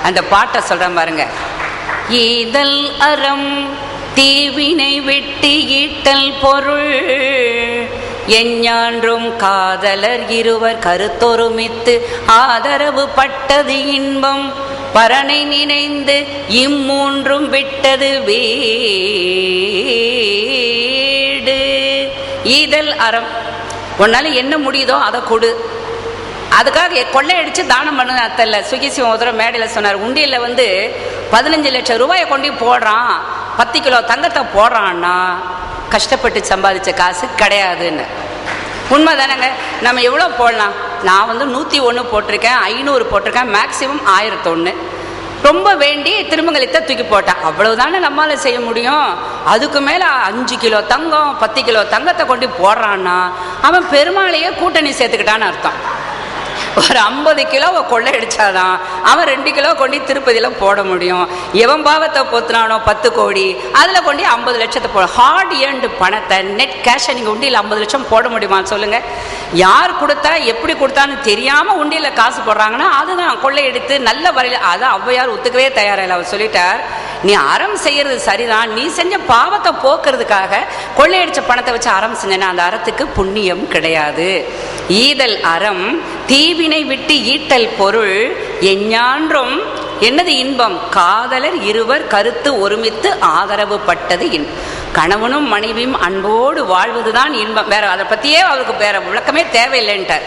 அந்த பாட்டை சொல்றேன் பாருங்க. ஈதல் அறம் தீவினை விட்டு ஈட்டல் பொருள், எஞ்ஞான்றும் காதலர் இருவர் கருத்தொருமித்து ஆதரவு பட்டது இன்பம், பரனை நினைந்து இம்மூன்றும் விட்டது வீடு. ஈதல் அறம், உன்னால என்ன முடியுதோ அதை கொடு. அதுக்காக கொள்ளையடிச்சு தானம் பண்ணு அத்தல்ல. சுகிசிவம் ஒரு மேடையில் சொன்னார், உண்டியல்ல 15 லட்சம் ரூபாயை கொண்டு போடுறான், 10 கிலோ தங்கத்தை போடுறான்னா கஷ்டப்பட்டு சம்பாதிச்ச காசு கிடையாதுன்னு. உண்மை தானேங்க. நம்ம எவ்வளோ போடலாம்? நான் 101 போட்டிருக்கேன், 500 போட்டிருக்கேன், மேக்சிமம் 1001. ரொம்ப வேண்டி திருமங்கலத்தை தூக்கி போட்டான், அவ்வளவுதானே நம்மளால செய்ய முடியும். அதுக்கு மேல 5 கிலோ தங்கம் 10 கிலோ தங்கத்தை கொண்டு போடுறான்னா அவன் பெருமாளையே கூட்டணி சேர்த்துக்கிட்டான்னு அர்த்தம். ஒரு 50 கிலோவை கொள்ளையடிச்சாதான் அவன் 2 கிலோ கொண்டு திருப்பதியில போட முடியும். எவன் பாவத்தை பொத்துனானோ 10 கோடி அதுல கொண்டு 50 லட்சத்தை போட, ஹார்ட் ஏர்ன்டு பணத்தை நெட் கேஷை நீங்க உண்டியில் 50 லட்சம் போட முடியுமா சொல்லுங்க? யார் கொடுத்தா எப்படி கொடுத்தான்னு தெரியாம உண்டியில காசு போடுறாங்கன்னா அதுதான் கொள்ளையடித்து நல்ல வரையில. அதை ஔவையார் ஒத்துக்கவே தயாரில்லை. அவர் சொல்லிட்டார், நீ அறம் செய்யறது சரிதான், நீ செஞ்ச பாவத்தை போக்குறதுக்காக கொள்ளையடிச்ச பணத்தை வச்சு அறம் செஞ்சனா அந்த அறத்துக்கு புண்ணியம் கிடையாது. ஈதல் அறம் தீவினை விட்டு ஈட்டல் பொருள், எஞ்ஞான்றும் என்னது இன்பம், காதலர் இருவர் கருத்து ஒருமித்து ஆதரவு பட்டது இன்பம். கணவனும் மனைவியும் அன்போடு வாழ்வதுதான் இன்பம். வேற அதை பத்தியே அவருக்கு வேற விளக்கமே தேவையில்லைன்ட்டார்.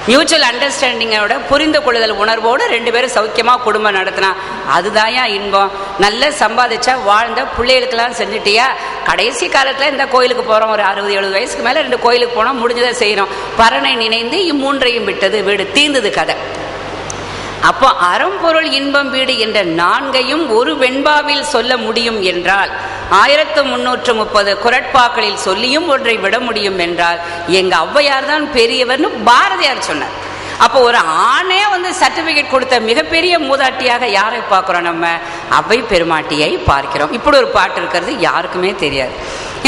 மியூச்சுவல் அண்டர்ஸ்டாண்டிங்கோட புரிந்து கொள்ளுதல் உணர்வோடு 2 பேரும் சௌக்கியமா குடும்பம் நடத்தினா அதுதாயா இன்பம். நல்ல சம்பாதிச்சா வாழ்ந்த பிள்ளைகளுக்கெல்லாம் செஞ்சுட்டியா, கடைசி காலத்துல இந்த கோயிலுக்கு போறோம், ஒரு 60-70 வயசுக்கு மேல 2 கோயிலுக்கு போனோம், முடிஞ்சதை செய்யறோம். பரனை நினைந்து இம்மூன்றையும் விட்டது வீடு, தீர்ந்தது கதை. அப்போ அறம்பொருள் இன்பம் வீடு என்ற 4ஐயும் ஒரு வெண்பாவில் சொல்ல முடியும் என்றால் 1330 குரட்பாக்களில் சொல்லியும் ஒன்றை விட முடியும் என்றால் எங்க ஔவையார் தான் பெரியவர்னு பாரதியார் சொன்னார். அப்போ ஒரு ஆணே சர்டிபிகேட் கொடுத்த மிகப்பெரிய மூதாட்டியாக யாரை பார்க்கிறோம்? நம்ம அவ்வை பெருமாட்டியை பார்க்கிறோம். இப்படி ஒரு பாட்டு இருக்கிறது யாருக்குமே தெரியாது.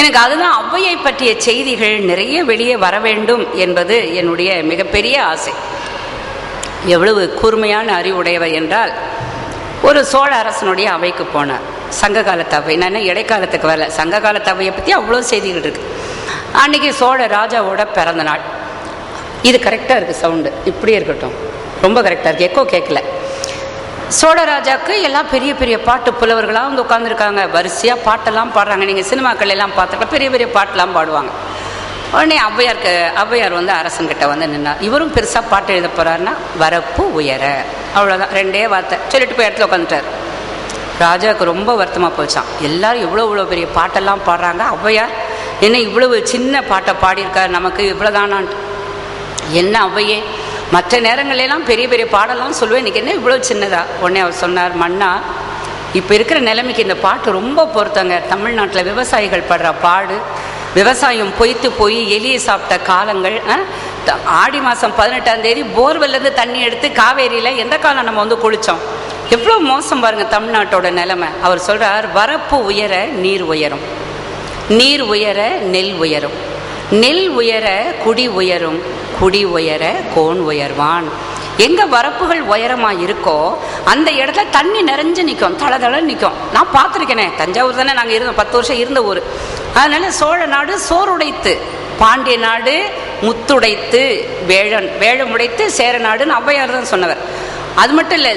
எனக்கு அதுதான் ஔவையை பற்றிய செய்திகள் நிறைய வெளியே வர வேண்டும் என்பது என்னுடைய மிகப்பெரிய ஆசை. எவ்வளவு கூர்மையான அறிவுடையவர் என்றால், ஒரு சோழ அரசனுடைய அவைக்கு போனார். சங்க காலத்து அவை, நான் இடைக்காலத்துக்கு வரல, சங்க காலத்து அவையை பற்றி அவ்வளோ செய்திகள் இருக்கு. அன்னைக்கு சோழ ராஜாவோட பிறந்த நாள். இது கரெக்டாக இருக்குது, சவுண்டு இப்படியே இருக்கட்டும், ரொம்ப கரெக்டாக இருக்குது, எக்கோ கேட்கல. சோழ ராஜாவுக்கு எல்லாம் பெரிய பெரிய பாட்டு புலவர்களாக உட்காந்துருக்காங்க, வரிசையாக பாட்டெல்லாம் பாடுறாங்க. நீங்கள் சினிமாக்கள் எல்லாம் பார்த்துக்கலாம், பெரிய பெரிய பாட்டெல்லாம் பாடுவாங்க. உடனே ஔவையார் அரசன்கிட்ட நின்னார். இவரும் பெருசாக பாட்டு எழுத போறாருன்னா வரப்பு உயர, அவ்வளோதான், 2 வார்த்தை சொல்லிட்டு போய் இடத்துல உட்காந்துட்டார். ராஜாவுக்கு ரொம்ப வருத்தமாக போச்சான். எல்லாரும் இவ்வளோ பெரிய பாட்டெல்லாம் பாடுறாங்க, ஔவையார் என்ன இவ்வளவு சின்ன பாட்டை பாடியிருக்காரு, நமக்கு இவ்வளோதானான்ட்டு. என்ன ஔவையே, மற்ற நேரங்களெல்லாம் பெரிய பெரிய பாடலாம் சொல்லுவேன், இன்னைக்கு என்ன இவ்வளோ சின்னதா? உடனே அவர் சொன்னார், மன்னா இப்போ இருக்கிற நிலைமைக்கு இந்த பாட்டு ரொம்ப பொறுத்தங்க. தமிழ்நாட்டில் விவசாயிகள் படுற பாடு, விவசாயம் பொய்த்து போய் எலியை சாப்பிட்ட காலங்கள், ஆடி மாதம் 18ஆம் தேதி போர்வெல்லேருந்து தண்ணி எடுத்து காவேரியில் எந்த காலம் நம்ம குளித்தோம், எவ்வளோ மோசம் பாருங்க தமிழ்நாட்டோட நிலைமை. அவர் சொல்றார், வரப்பு உயர நீர் உயரும், நீர் உயர நெல் உயரும், நெல் உயர குடி உயரும், குடி உயர கோன் உயர்வான். எங்க வரப்புகள் உயரமா இருக்கோ அந்த இடத்துல தண்ணி நிறைஞ்சு நிற்கும், தளதள நிற்கும். நான் பார்த்துருக்கேனே, தஞ்சாவூர் தானே நாங்கள் இருந்தோம், 10 வருஷம் இருந்த ஊர். அதனால சோழ நாடு சோறுடைத்து, பாண்டிய நாடு முத்துடைத்து, வேழமுடைத்து, சேர நாடுன்னு ஔவையார் தான் சொன்னவர். அது மட்டும் இல்லை,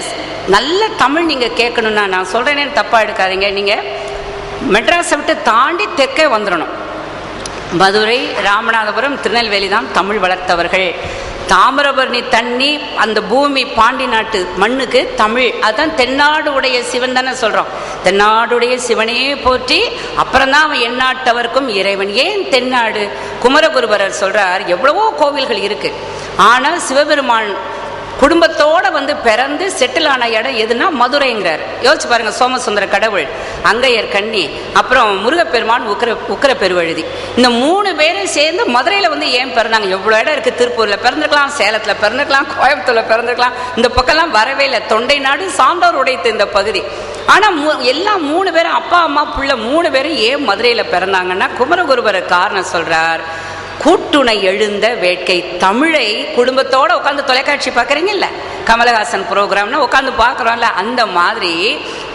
நல்ல தமிழ் நீங்க கேட்கணும்னா, நான் சொல்றேனேன்னு தப்பா எடுக்காதீங்க, நீங்க மெட்ராஸை விட்டு தாண்டி தெற்கே வந்துடணும். மதுரை, ராமநாதபுரம், திருநெல்வேலி தான் தமிழ் வளர்த்தவர்கள். தாமிரபரணி தண்ணி, அந்த பூமி பாண்டி நாட்டு மண்ணுக்கு தமிழ், அதுதான் தென்னாடு உடைய சிவன் தானே சொல்றோம். தென்னாடுடைய சிவனையே போற்றி, அப்புறம் தான் அவன் எந்நாட்டவர்க்கும் இறைவன். ஏன் தென்னாடு? குமரகுருபரர் சொல்றார், எவ்வளவோ கோவில்கள் இருக்கு, ஆனால் சிவபெருமான் குடும்பத்தோட பிறந்து செட்டில் ஆன இடம் எதுனா மதுரைங்கிறார். யோசிச்சு பாருங்க, சோமசுந்தர கடவுள், அங்கையர் கண்ணி, அப்புறம் முருகப்பெருமான், உக்கர பெருவழுதி, இந்த 3 பேரும் சேர்ந்து மதுரையில ஏன் பிறந்தாங்க? எவ்வளவு இடம் இருக்கு, திருப்பூர்ல பிறந்திருக்கலாம், சேலத்துல பிறந்திருக்கலாம், கோயம்புத்தூர்ல பிறந்திருக்கலாம், இந்த பக்கம்லாம் வரவே இல்லை. தொண்டை நாடு சான்றோர் உடைத்து இந்த பகுதி. ஆனா எல்லாம் 3 பேரும், அப்பா அம்மா புள்ள 3 பேரும் ஏன் மதுரையில பிறந்தாங்கன்னா, குமரகுருபரர் காரணம் சொல்றார், கூட்டுணை எழுந்த வேட்கை. தமிழை குடும்பத்தோட உட்காந்து தொலைக்காட்சி பார்க்குறீங்கல்ல, கமலஹாசன் ப்ரோக்ராம்னு உட்காந்து பார்க்குறோம்ல, அந்த மாதிரி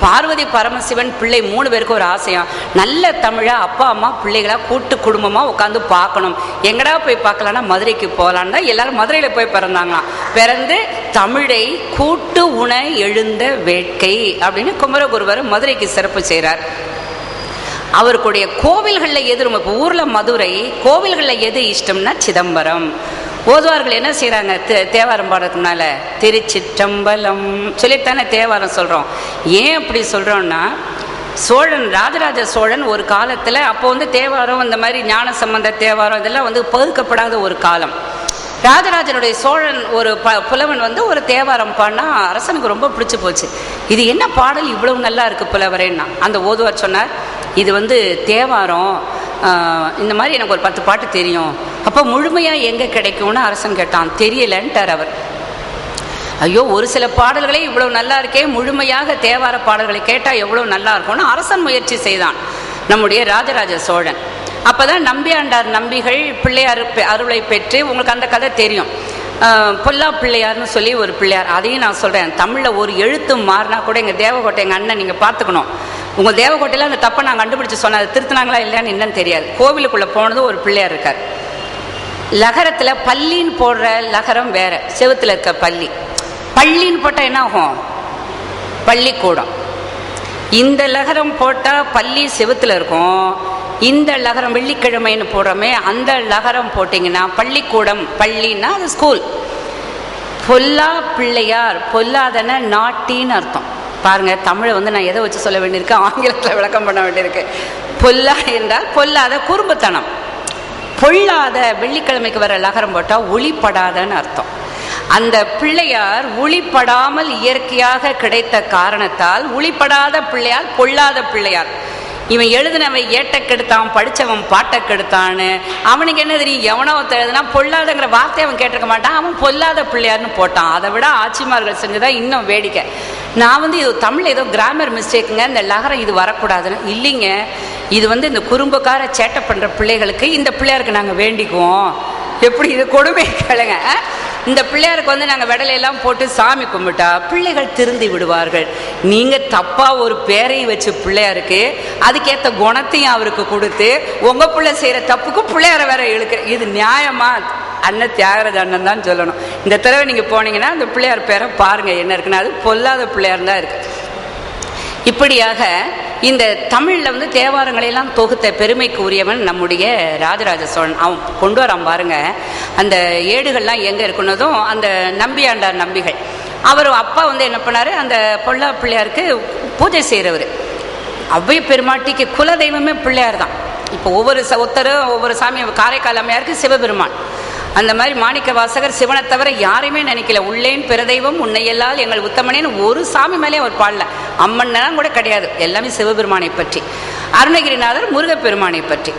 பார்வதி பரமசிவன் பிள்ளை 3 பேருக்கு ஒரு ஆசையம், நல்ல தமிழா அப்பா அம்மா பிள்ளைகளா கூட்டு குடும்பமாக உட்காந்து பார்க்கணும். எங்கடா போய் பார்க்கலான்னா மதுரைக்கு போகலான்னு தான் எல்லாரும் மதுரையில் போய் பிறந்தாங்களாம். பிறந்து தமிழை கூட்டு உண எழுந்த வேட்கை அப்படின்னு குமரகுருவர் மதுரைக்கு சிறப்பு செய்கிறார். அவருடைய கோவில்களில் எது ரொம்ப, இப்போ ஊரில் மதுரை, கோவில்களில் எது இஷ்டம்னா சிதம்பரம். ஓதுவார்கள் என்ன செய்கிறாங்க, தேவாரம் பாடுறதுனால திருச்சிற்றம்பலம் சொல்லித்தானே தேவாரம் சொல்கிறோம். ஏன் அப்படி சொல்கிறோன்னா, சோழன் ராஜராஜ சோழன் ஒரு காலத்தில் அப்போ வந்து தேவாரம் இந்த மாதிரி ஞான சம்பந்த தேவாரம் இதெல்லாம் வந்து பகுக்கப்படாத ஒரு காலம். ராஜராஜனுடைய சோழன் ஒரு புலவன் வந்து ஒரு தேவாரம் பாடினா அரசனுக்கு ரொம்ப பிடிச்சி போச்சு. இது என்ன பாடல் இவ்வளவு நல்லா இருக்கு புலவரேன்னா, அந்த ஓதுவார் சொன்னார், இது வந்து தேவாரம், இந்த மாதிரி எனக்கு ஒரு 10 பாட்டு தெரியும். அப்போ முழுமையாக எங்கே கிடைக்கும்னு அரசன் கேட்டான். தெரியலன்ட்டார் அவர். ஐயோ, ஒரு சில பாடல்களே இவ்வளவு நல்லா இருக்கே, முழுமையாக தேவார பாடல்களை கேட்டால் எவ்வளோ நல்லா இருக்கும்னு அரசன் முயற்சி செய்தான் நம்முடைய ராஜராஜ சோழன். அப்போதான் நம்பியாண்டார் நம்பிகள் பிள்ளையார் அருளை பெற்று, உங்களுக்கு அந்த கதை தெரியும், பொல்லா பிள்ளையார்னு சொல்லி ஒரு பிள்ளையார். அதையும் நான் சொல்கிறேன், தமிழில் ஒரு எழுத்து மாறினா கூட எங்கள் தேவகோட்டை எங்கள் அண்ணன் நீங்கள் பார்த்துக்கணும். உங்கள் தேவகோட்டையில் அந்த தப்பை நான் கண்டுபிடிச்சி சொன்னேன், அது திருத்தினாங்களா இல்லையான்னு என்னன்னு தெரியாது. கோவிலுக்குள்ளே போனதும் ஒரு பிள்ளையார் இருக்கார். லகரத்தில் பள்ளின்னு போடுற லகரம் வேற, செவத்தில் இருக்க பள்ளி. பள்ளின்னு போட்டால் என்ன ஆகும், பள்ளிக்கூடம். இந்த லகரம் போட்டால் பள்ளி செவத்தில் இருக்கும். இந்த லகரம் வெள்ளிக்கிழமைன்னு போடுறோமே, அந்த லகரம் போட்டிங்கன்னா பள்ளிக்கூடம். பள்ளின்னா அது ஸ்கூல். பொல்லா பிள்ளையார், பொல்லாதன நாட்டின்னு அர்த்தம். பாருங்க, தமிழை வந்து நான் எதை வச்சு சொல்ல வேண்டியிருக்கு, ஆங்கிலத்தில் விளக்கம் பண்ண வேண்டியிருக்கு. பொல்லா என்றால் பொல்லாத குறும்புத்தனம். பொல்லாத வெள்ளிக்கிழமைக்கு வர லகரம் போட்டால் ஒளிப்படாதன்னு அர்த்தம். அந்த பிள்ளையார் ஒளிப்படாமல் இயற்கையாக கிடைத்த காரணத்தால் ஒளிப்படாத பிள்ளையார், பொல்லாத பிள்ளையார். இவன் எழுதினவன் ஏட்ட கெடுத்தான், படித்தவன் பாட்டை கெடுத்தான்னு அவனுக்கு என்ன தெரியும். எவனோ எழுதுனா பொல்லாதங்கிற வார்த்தையை அவன் கேட்டிருக்க மாட்டான், அவன் பொல்லாத பிள்ளையார்னு போட்டான். அதை விட ஆட்சிமார்கள் செஞ்சுதான் இன்னும் வேடிக்கை. நான் வந்து இது தமிழ் ஏதோ கிராமர் மிஸ்டேக்குங்க, இந்த லகரம் இது வரக்கூடாதுன்னு. இல்லைங்க, இது வந்து இந்த குறும்புக்கார சேட்டை பண்ணுற பிள்ளைகளுக்கு இந்த பிள்ளையாருக்கு நாங்கள் வேண்டிக்குவோம். எப்படி இது கொடுமை கேளுங்க. இந்த பிள்ளையாருக்கு வந்து நாங்கள் விடலையெல்லாம் போட்டு சாமி கும்பிட்டா பிள்ளைகள் திருந்தி விடுவார்கள். நீங்கள் தப்பாக ஒரு பேரையும் வச்சு பிள்ளையாருக்கு அதுக்கேற்ற குணத்தையும் அவருக்கு கொடுத்து உங்கள் பிள்ளை செய்கிற தப்புக்கு பிள்ளையார வேற இழுக்கிற, இது நியாயமா? அண்ணன் தியாகராஜ அண்ணன் தான் சொல்லணும். இந்த தடவை நீங்கள் போனீங்கன்னா அந்த பிள்ளையார் பேரை பாருங்கள் என்ன இருக்குன்னா, அது பொல்லாத பிள்ளையார் தான் இருக்குது. இப்படியாக இந்த தமிழில் வந்து தேவாரங்களையெல்லாம் தொகுத்த பெருமைக்கு உரியவன் நம்முடைய ராஜராஜ சோழன். அவன் கொண்டு வரான் பாருங்க. அந்த ஏடுகள்லாம் எங்கே இருக்குன்னதும் அந்த நம்பியாண்டார் நம்பிகள், அவர் அப்பா வந்து என்ன பண்ணார், அந்த பொல்லா பிள்ளையாருக்கு பூஜை செய்கிறவர். அவ்வை பெருமாட்டிக்கு குலதெய்வமே பிள்ளையார் தான். இப்போ ஒவ்வொரு சாமி, காரைக்கால் அம்மையாருக்கு சிவபெருமான். அந்த மாதிரி மாணிக்க வாசகர் சிவனை தவிர யாரையுமே நினைக்கல. உள்ளேன் பிறதெய்வம் உன்னையெல்லாம் எங்கள் உத்தமனேன்னு ஒரு சாமி மேலே அவர் பாடல. அம்மன்லாம் கூட கிடையாது, எல்லாமே சிவபெருமானை பற்றி. அருணகிரிநாதர் முருகப்பெருமானை பற்றி.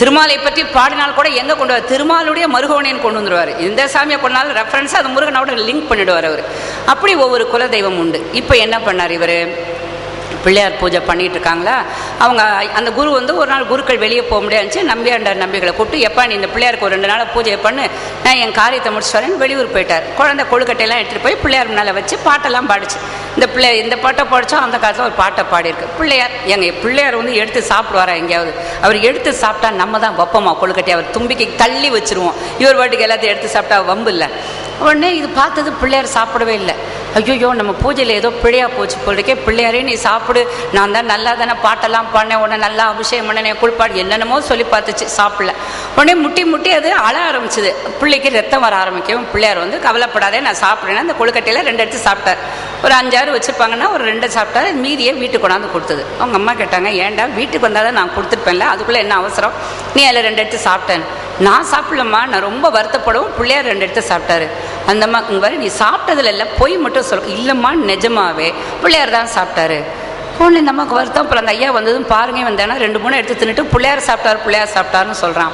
திருமாலை பற்றி பாடினால் கூட எங்கே கொண்டு வர, திருமாலுடைய மருகவனைன்னு கொண்டு வந்துடுவார். இந்த சாமியை கொண்டாலும் ரெஃபரன்ஸ் அது முருகனோட லிங்க் பண்ணிடுவார் அவர். அப்படி ஒவ்வொரு குலதெய்வம் உண்டு. இப்போ என்ன பண்ணார் இவர், பிள்ளையார் பூஜை பண்ணிட்டு இருக்காங்களா, அவங்க அந்த குரு வந்து ஒரு நாள் குருக்கள் வெளியே போக முடியாதுச்சு, நம்பியாண்டார் நம்பிகளை கூப்பிட்டு, எப்பா நீ இந்த பிள்ளையாருக்கு ஒரு 2 நாள் பூஜை பண்ணு, நான் என் காரியத்தை முடிச்சு வரேன்னு வெளியூர் போயிட்டார். குழந்தை கொழுக்கட்டையெல்லாம் எடுத்துகிட்டு போய் பிள்ளையார் முன்னால் வச்சு பாட்டெல்லாம் பாடிச்சு. இந்த பிள்ளையார் இந்த பாட்டை பாடிச்சோம், அந்த காலத்தில் ஒரு பாட்டை பாடியிருக்கு. பிள்ளையார் வந்து எடுத்து சாப்பிடுவாரா எங்கேயாவது? அவர் எடுத்து சாப்பிட்டா நம்ம தான் வைப்போமா கொழுக்கட்டை, அவர் தும்பிக்கை தள்ளி வச்சிருவோம். இவர் பாட்டுக்கு எல்லாத்தையும் எடுத்து சாப்பிட்டா வம்பு இல்லை. உடனே இது பார்த்தது பிள்ளையார் சாப்பிடவே இல்லை. ஐயோ, நம்ம பூஜையில் ஏதோ பிழையா போச்சு போலிருக்கே, பிள்ளையாரே நீ சாப்பிடு, நான் தான் நல்லா தானே பாட்டெல்லாம் பாடினேன், உடனே நல்லா அபிஷேகம் பண்ணேன், குளிப்பாடு என்னென்னமோ சொல்லி பார்த்துச்சு, சாப்பிடல. உடனே முட்டி அது அழ ஆரம்பிச்சுது. பிள்ளைக்கு ரத்தம் வர ஆரம்பிக்கவும் பிள்ளையார் வந்து கவலைப்படாதே நான் சாப்பிட்றேன்னா அந்த கொழுக்கட்டையில் 2 எடுத்து சாப்பிட்டார். ஒரு 5-6 வச்சுருப்பாங்கன்னா ஒரு 2 சாப்பிட்டாரு. மீதியை வீட்டுக்கு கொண்டாந்து கொடுத்தது. அவங்க அம்மா கேட்டாங்க, ஏன்டா வீட்டுக்கு வந்தால் தான் நான் கொடுத்துருப்பேன்ல, அதுக்குள்ளே என்ன அவசரம், நீ அதில் 2 எடுத்து சாப்பிட்டேன். நான் சாப்பிடலம்மா, நான் ரொம்ப வருத்தப்படவும் பிள்ளையார் 2 எடுத்து சாப்பிட்டாரு. அந்த அம்மா இங்கே வர, நீ சாப்பிட்டதுல இல்லை பொய் மட்டும் சொல்ல. இல்லைம்மா நிஜமாவே பிள்ளையார் தான் சாப்பிட்டாரு. ஒன்று நமக்கு வருத்தம். அப்புறம் அந்த ஐயா வந்ததும் பாருங்க வந்தேன்னா 2-3 எடுத்து தின்னுட்டு பிள்ளையார் சாப்பிட்டாருன்னு சொல்கிறான்.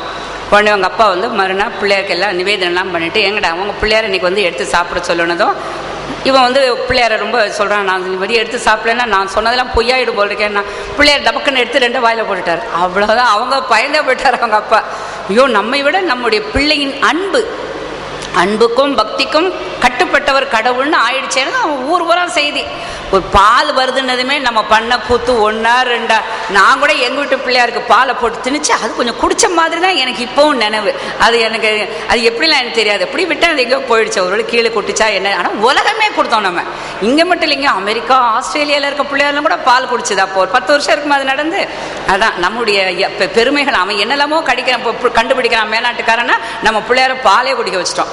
உடனே அவங்க அப்பா வந்து மறுநாள் பிள்ளையாருக்கு எல்லாம் நிவேதனம்லாம் பண்ணிவிட்டு, எங்கடா அவங்க பிள்ளையார் இன்றைக்கி வந்து எடுத்து சாப்பிட சொல்லணுதும் இவன் வந்து பிள்ளையாரை ரொம்ப சொல்கிறான், நான் வெளியே எடுத்து சாப்பிடலன்னா நான் சொன்னதெல்லாம் பொய்யாயிடும் போல் இருக்கேன். நான் பிள்ளையார் டபக்குன்னு எடுத்து 2 வாயில் போட்டுட்டார். அவ்வளோதான், அவங்க பயந்தே போயிட்டார் அவங்க அப்பா. ஐயோ, நம்மை விட நம்முடைய பிள்ளையின் அன்புக்கும் பக்திக்கும் கட்டுப்பட்டவர் கடவுள்னு ஆயிடுச்சேன்னு அவன் ஊர் பூரா செய்தி. ஒரு பால் வருதுன்னதுமே நம்ம பண்ண கூத்து 1 2. நான் கூட எங்கள் வீட்டு பிள்ளையாருக்கு பாலை போட்டு திணிச்சு அது கொஞ்சம் குடிச்ச மாதிரி தான் எனக்கு இப்போவும் நினைவு. அது எனக்கு அது எப்படிலாம் எனக்கு தெரியாது, எப்படி விட்டால் அது எங்கேயோ போயிடுச்சு, ஒரு கீழே கொட்டிச்சா என்ன. ஆனால் உலகமே கொடுத்தோம் நம்ம, இங்கே மட்டும் இல்லைங்க, அமெரிக்கா ஆஸ்திரேலியாவில் இருக்க பிள்ளையாரெல்லாம் கூட பால் குடிச்சுதா. அப்போ ஒரு 10 வருஷம் இருக்குமா அது நடந்து. அதான் நம்முடைய பெருமைகள். அவன் என்னெல்லாமோ கண்டுபிடிக்கிறான் மேலாட்டுக்காரன்னா, நம்ம பிள்ளையார பாலே குடிக்க வச்சிட்டோம்.